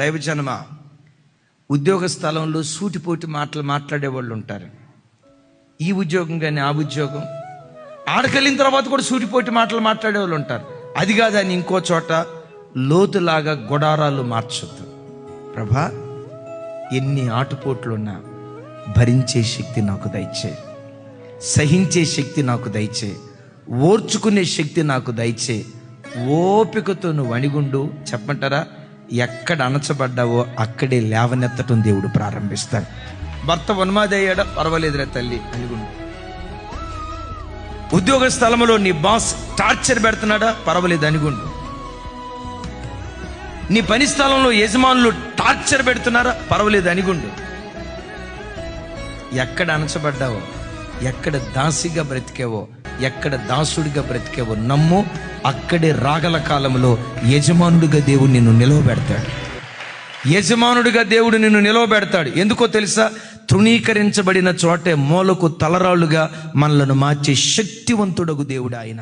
దైవజనమా, ఉద్యోగ స్థలంలో సూటిపోటి మాటలు మాట్లాడే వాళ్ళు ఉంటారు. ఈ ఉద్యోగం కానీ ఆ ఉద్యోగం, ఆడకెళ్ళిన తర్వాత కూడా సూటిపోటి మాటలు మాట్లాడే వాళ్ళు ఉంటారు. అది కాదని ఇంకో చోట లోతులాగా గుడారాలు మార్చొద్దు. ప్రభా, ఎన్ని ఆటుపోట్లున్నా భరించే శక్తి నాకు దయచే, సహించే శక్తి నాకు దయచే, ఓర్చుకునే శక్తి నాకు దయచే, ఓపికతో నువ్వు అణిగుండు. చెప్పంటారా? ఎక్కడ అణచబడ్డావో అక్కడే లేవనెత్తటం దేవుడు ప్రారంభిస్తాడు. భర్త ఉన్మాది అయ్యాడా? పర్వాలేదురా తల్లి, అణిగుండు. ఉద్యోగ స్థలంలో నీ బాస్ టార్చర్ పెడుతున్నాడా? పర్వాలేదు, అణిగుండు. నీ పని స్థలంలో యజమానులు టార్చర్ పెడుతున్నారా? పర్వాలేదు, అణిగుండు. ఎక్కడ అణచబడ్డావో, ఎక్కడ దాసిగా బ్రతికేవో, ఎక్కడ దాసుడిగా బ్రతికేవో నమ్ము, అక్కడే రాగల కాలంలో యజమానుడిగా దేవుడు నిన్ను నిలవబెడతాడు. యజమానుడిగా దేవుడు నిన్ను నిలవబెడతాడు. ఎందుకో తెలుసా? తృణీకరించబడిన చోటే మూలకు తలరాళ్ళుగా మనలను మార్చే శక్తివంతుడగు దేవుడు ఆయన.